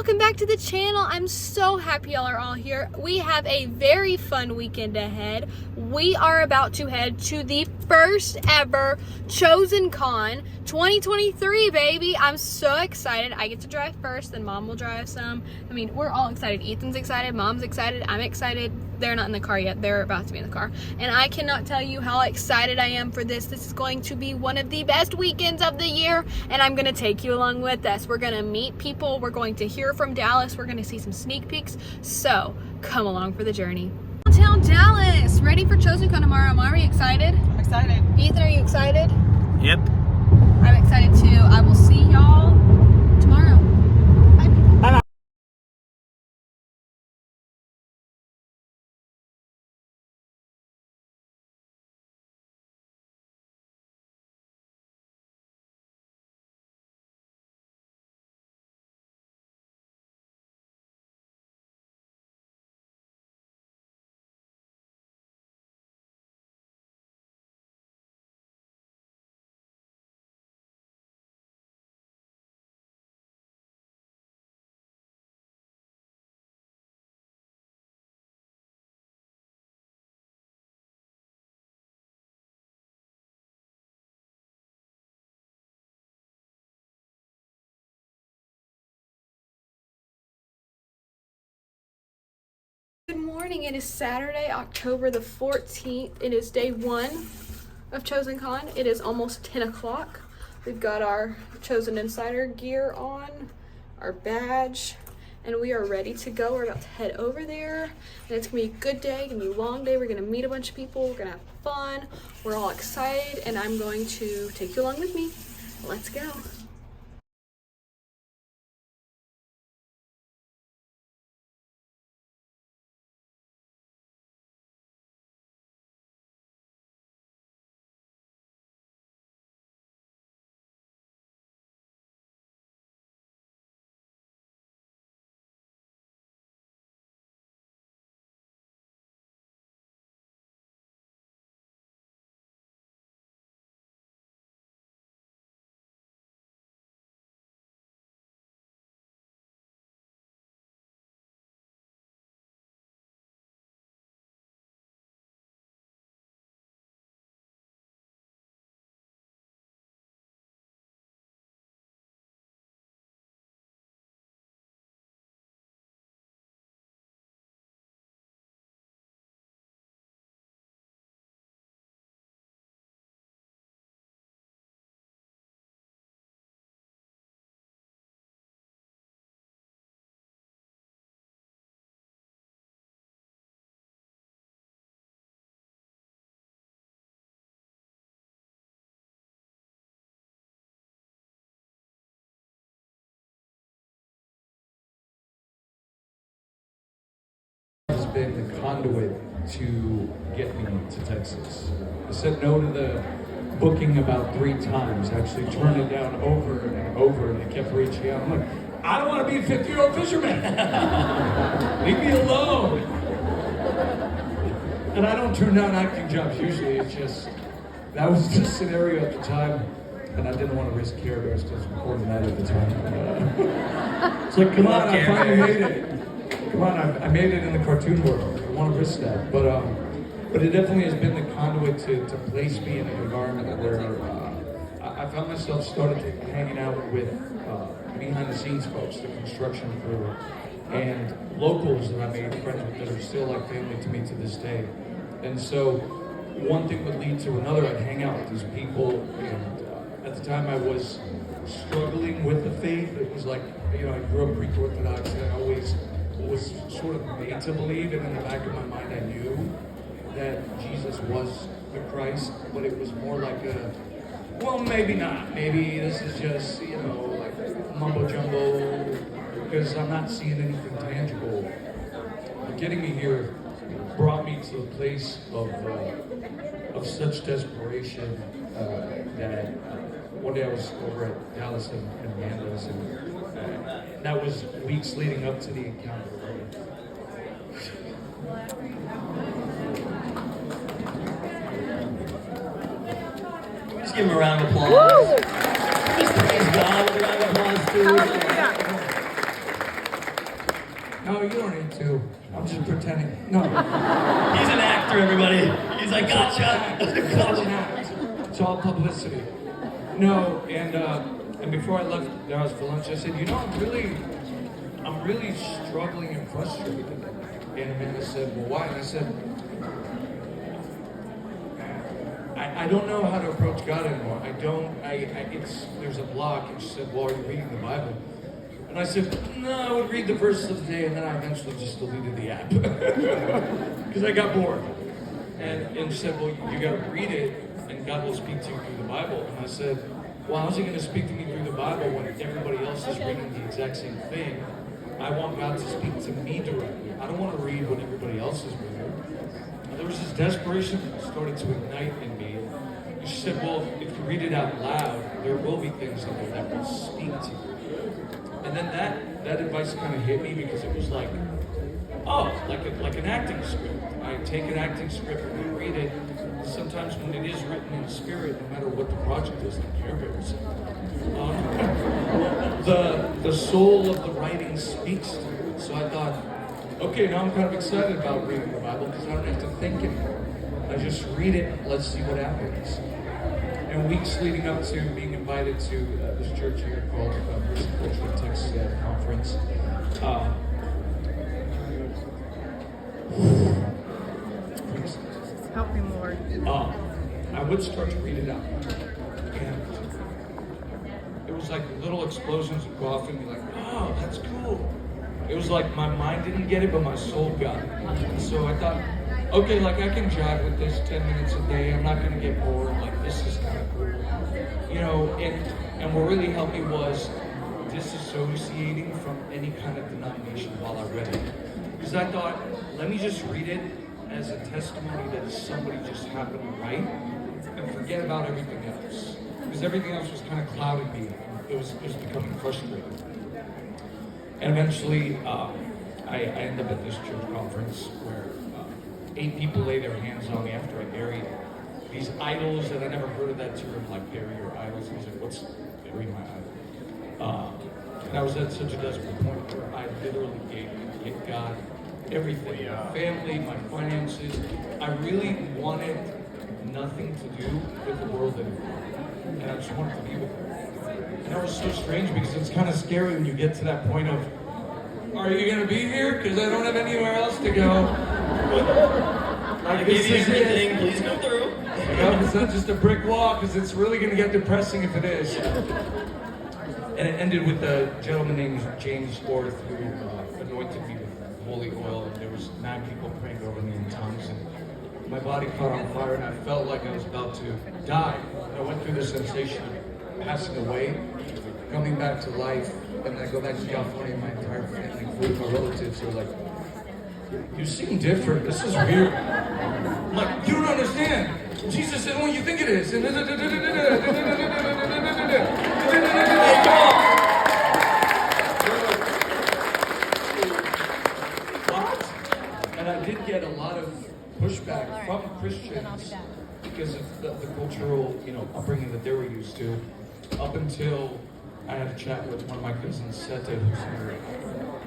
welcome back to the channel. I'm so happy y'all are all here. We have a very fun weekend ahead. We are about to head to the first ever Chosen Con 2023, baby. I'm so excited. I get to drive first, then mom will drive some. I mean, we're all excited. Ethan's excited, mom's excited, I'm excited. They're not in the car yet. They're about to be in the car. And I cannot tell you how excited I am for this. This is going to be one of the best weekends of the year. And I'm going to take you along with us. We're going to meet people. We're going to hear from Dallas. We're going to see some sneak peeks. So come along for the journey. Downtown Dallas. Ready for Chosen Con tomorrow. Am I excited? I'm excited. Ethan, are you excited? Yep. I'm excited too. I will see y'all tomorrow. Bye. Bye-bye. Good morning. It is Saturday, October the 14th. It is day one of Chosen Con. It is almost 10 o'clock. We've got our Chosen Insider gear on, our badge, and we are ready to go. We're about to head over there, and it's gonna be a good day, gonna be a long day. We're gonna meet a bunch of people. We're gonna have fun. We're all excited, and I'm going to take you along with me. Let's go. Has been the conduit to get me to Texas. I said no to the booking about 3 times, actually turned it down over and over, and it kept reaching out. I'm like, I don't want to be a 50-year-old fisherman. Leave me alone. And I don't turn down acting jobs usually. It's just, that was the scenario at the time, and I didn't want to risk Care Bears because I was recording that at the time. It's like, come on, I finally made it. Come on, I made it in the cartoon world. I want to risk that, but it definitely has been the conduit to place me in an environment where I found myself started hanging out with behind-the-scenes folks, the construction crew, and locals that I made friends with that are still like family to me to this day. And so one thing would lead to another. I'd hang out with these people, and at the time I was struggling with the faith. It was like, I grew up Greek Orthodox, and I always was sort of made to believe, and in the back of my mind I knew that Jesus was the Christ, but it was more like well, maybe not. Maybe this is just, like mumbo jumbo, because I'm not seeing anything tangible. But getting me here brought me to a place of such desperation that one day I was over at Dallas and Amanda's, and that was weeks leading up to the encounter. Just give him a round of applause. Just praise God with a round of applause, too. No, you don't need to. I'm just pretending. No. He's an actor, everybody. He's like, gotcha. It's all publicity. No, and before I left the house for lunch, I said, you know, I'm really struggling and frustrated. And Amanda said, well, why? And I said, I don't know how to approach God anymore. There's a block. And she said, well, are you reading the Bible? And I said, no, I would read the verse of the day, and then I eventually just deleted the app. Because I got bored. And she said, well, you got to read it, and God will speak to you through the Bible. And I said, well, how's he going to speak to me through the Bible when everybody else is reading the exact same thing? I want God to speak to me directly. I don't want to read what everybody else is reading. And there was this desperation that started to ignite in me. And she said, well, if you read it out loud, there will be things in there that will speak to you. And then that advice kind of hit me because it was like, oh, like an acting script. I take an acting script and I read it. Sometimes when it is written in spirit, no matter what the project is, the Care Bears, the soul of the writing speaks to you. So I thought, okay, now I'm kind of excited about reading the Bible because I don't have to think anymore. I just read it and let's see what happens. And weeks leading up to being invited to this church here called First Cultural Text Conference, Help me, Lord. I would start to read it out. And it was like little explosions of coffee and be like, oh, that's cool. It was like my mind didn't get it, but my soul got it. And so I thought, okay, like I can jive with this 10 minutes a day. I'm not going to get bored. Like this is kind of cool. You know, and what really helped me was disassociating from any kind of denomination while I read it. Because I thought, let me just read it as a testimony that somebody just happened to write and forget about everything else. Because everything else was kind of clouding me. It was becoming frustrating. And eventually, I ended up at this church conference where 8 people laid their hands on me after I buried these idols, and I never heard of that term, like bury your idols. I was like, what's bury my idol? And I was at such a desperate point where I literally gave God everything, my family, my finances. I really wanted nothing to do with the world anymore. And I just wanted to be with her. And that was so strange because it's kind of scary when you get to that point of, are you going to be here? Because I don't have anywhere else to go. Like, give you everything, please come through. It's not just a brick wall, because it's really going to get depressing if it is. And it ended with a gentleman named James Orth who anointed me with holy oil, and there was 9 people praying over me in tongues, and my body caught on fire, and I felt like I was about to die. I went through the sensation of passing away, coming back to life, and then I go back to California, and my entire family, including my relatives, are like, you seem different. This is weird. I'm like, you don't understand. Jesus isn't what you think it is. What? And I did get a lot of pushback from Christians because of the cultural, upbringing that they were used to, up until I had a chat with one of my cousins, Seta, who's in her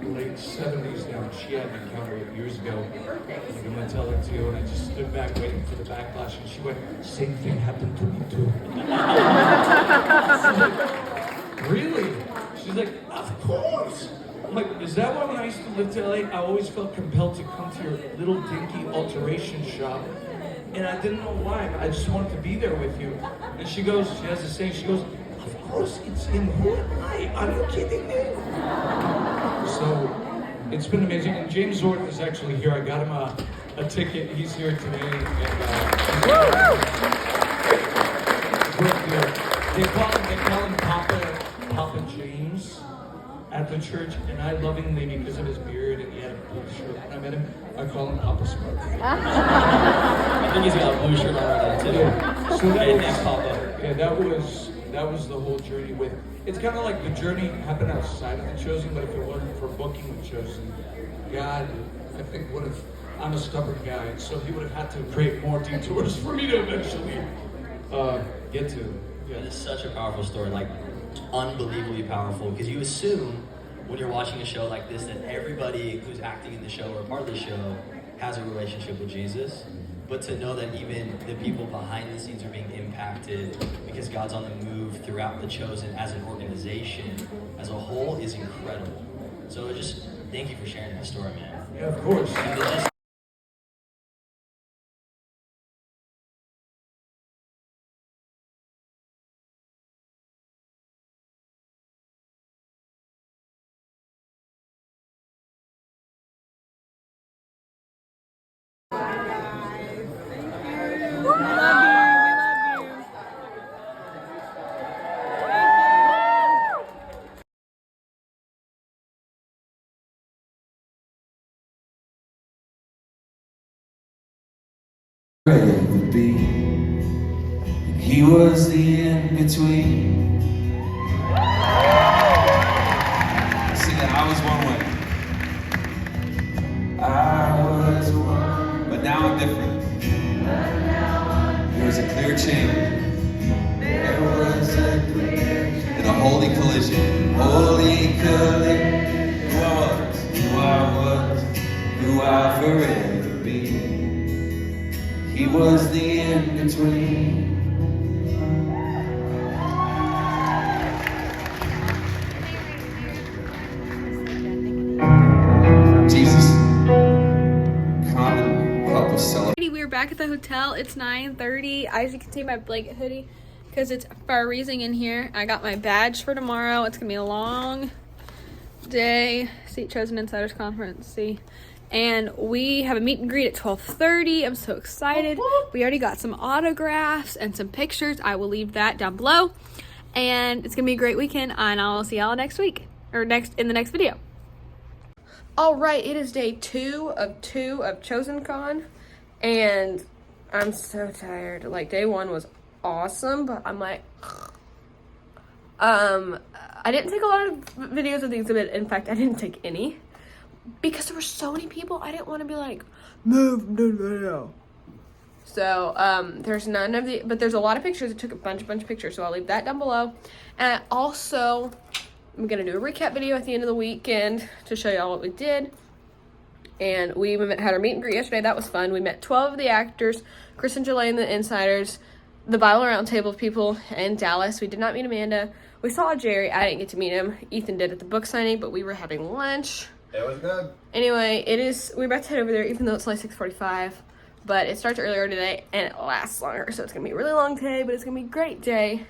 late 70s now. She had an encounter 8 years ago. Like, I'm going to tell her to, and I just stood back waiting for the backlash, and she went, same thing happened to me too. Like, really? She's like, of course. I'm like, is that why when I used to live to LA, I always felt compelled to come to your little dinky alteration shop? And I didn't know why, but I just wanted to be there with you. And she has the saying, she goes, of course it's him. Who am I? Are you kidding me? So it's been amazing. And James Orth is actually here. I got him a ticket. He's here today. And, they call him Papa James at the church. And I lovingly, because of his beard and he had a blue shirt when I met him, I call him Papa Smart. I think he's got a blue shirt on right now too. Yeah. So Thanks, Papa. Yeah, that was the whole journey with. It's kind of like the journey happened outside of The Chosen, but if it wasn't for booking The Chosen, God, I think would have. I'm a stubborn guy, so he would have had to create more detours for me to eventually get to. Yeah, this is such a powerful story, like unbelievably powerful, because you assume when you're watching a show like this, that everybody who's acting in the show or part of the show has a relationship with Jesus. But to know that even the people behind the scenes are being impacted because God's on the move throughout The Chosen as an organization, as a whole, is incredible. So just thank you for sharing that story, man. Yeah, of course. And then just Would be. He was the in-between. See that I was one way. I was one. But now I'm different. There was a clear change. There was a clear change. And a holy collision. Holy collision. Who I was, who I'll forever be. He was the in-between. Jesus, come and help us celebrate. We're back at the hotel. It's 9:30. As you can see, my blanket hoodie, because it's freezing in here. I got my badge for tomorrow. It's gonna be a long day. See, Chosen Insiders Conference. See. And we have a meet and greet at 12:30. I'm so excited. We already got some autographs and some pictures. I will leave that down below. And it's gonna be a great weekend, and I'll see y'all next week, or in the next video. All right, it is day 2 of Chosen Con, and I'm so tired. Like, day 1 was awesome, but I'm like, I didn't take a lot of videos of the exhibit. In fact, I didn't take any. Because there were so many people, I didn't want to be like, move, no video. So, there's none of the, but there's a lot of pictures. I took a bunch of pictures, so I'll leave that down below. And I also, I'm going to do a recap video at the end of the weekend to show y'all what we did. And we had our meet and greet yesterday. That was fun. We met 12 of the actors, Chris and Jelaine, the insiders, the Bible Roundtable of people in Dallas. We did not meet Amanda. We saw Jerry. I didn't get to meet him. Ethan did at the book signing, but we were having lunch. It was good. Anyway, we're about to head over there, even though it's only 6:45, but it starts earlier today, and it lasts longer, so it's going to be a really long day, but it's going to be a great day,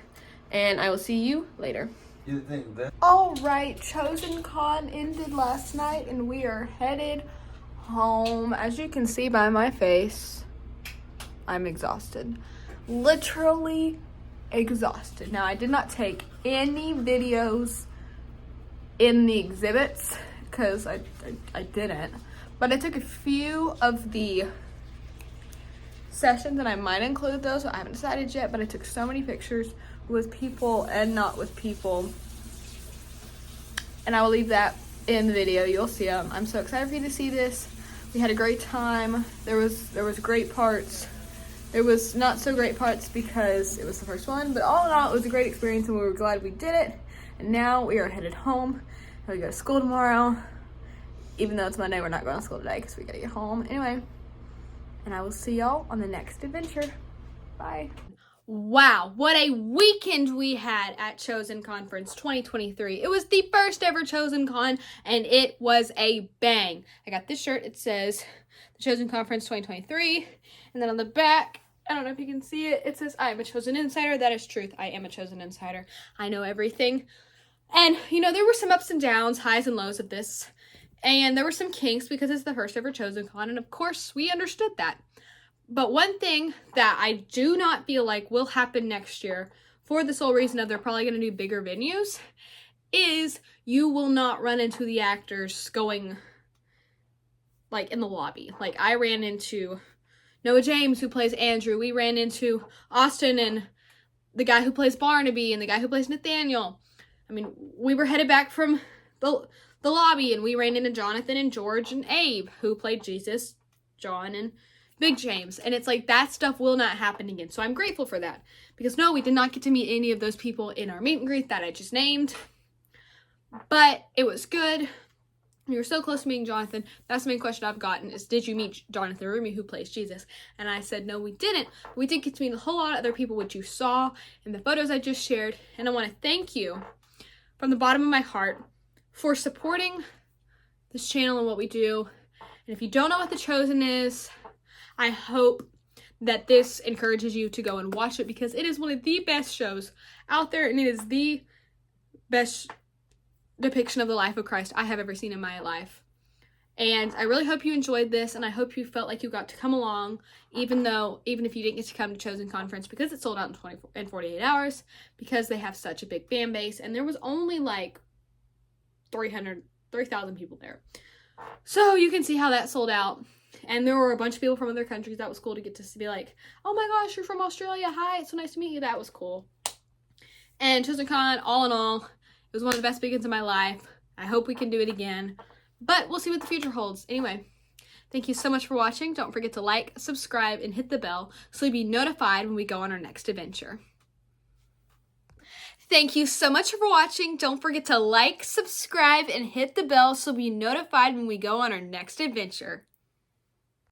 and I will see you later. You think that? All right, Chosen Con ended last night, and we are headed home. As you can see by my face, I'm exhausted. Literally exhausted. Now, I did not take any videos in the exhibits, because I didn't, but I took a few of the sessions, and I might include those, so I haven't decided yet, but I took so many pictures with people and not with people, and I will leave that in the video. You'll see them. I'm so excited for you to see this. We had a great time. There was great parts. There was not so great parts because it was the first one, but all in all, it was a great experience, and we were glad we did it. And now we are headed home. We go to school tomorrow. Even though it's Monday, we're not going to school today because we gotta get home. Anyway, and I will see y'all on the next adventure. Bye. Wow, what a weekend we had at Chosen Conference 2023. It was the first ever Chosen Con, and it was a bang. I got this shirt. It says the Chosen Conference 2023. And then on the back, I don't know if you can see it, it says, I am a Chosen Insider. That is truth. I am a Chosen Insider. I know everything. And, you know, there were some ups and downs, highs and lows of this. And there were some kinks because it's the first ever Chosen Con. And, of course, we understood that. But one thing that I do not feel like will happen next year, for the sole reason of they're probably going to do bigger venues, is you will not run into the actors going, like, in the lobby. Like, I ran into Noah James, who plays Andrew. We ran into Austin and the guy who plays Barnaby and the guy who plays Nathaniel. I mean, we were headed back from the lobby, and we ran into Jonathan and George and Abe, who played Jesus, John, and Big James. And it's like, that stuff will not happen again. So I'm grateful for that. Because no, we did not get to meet any of those people in our meet and greet that I just named. But it was good. We were so close to meeting Jonathan. That's the main question I've gotten is, did you meet Jonathan Rumi, who plays Jesus? And I said, no, we didn't. We did get to meet a whole lot of other people, which you saw in the photos I just shared. And I want to thank you from the bottom of my heart for supporting this channel and what we do. And if you don't know what The Chosen is, I hope that this encourages you to go and watch it, because it is one of the best shows out there, and it is the best depiction of the life of Christ I have ever seen in my life. And I really hope you enjoyed this, and I hope you felt like you got to come along, even if you didn't get to come to Chosen Conference, because it sold out in 48 hours, because they have such a big fan base, and there was only like 3,000 people there. So you can see how that sold out. And there were a bunch of people from other countries. That was cool to get to be like, oh my gosh, you're from Australia. Hi, it's so nice to meet you. That was cool. And Chosen Con, all in all, it was one of the best weekends of my life. I hope we can do it again. But we'll see what the future holds. Anyway, thank you so much for watching. Don't forget to like, subscribe, and hit the bell so you'll be notified when we go on our next adventure. Thank you so much for watching. Don't forget to like, subscribe, and hit the bell so you'll be notified when we go on our next adventure.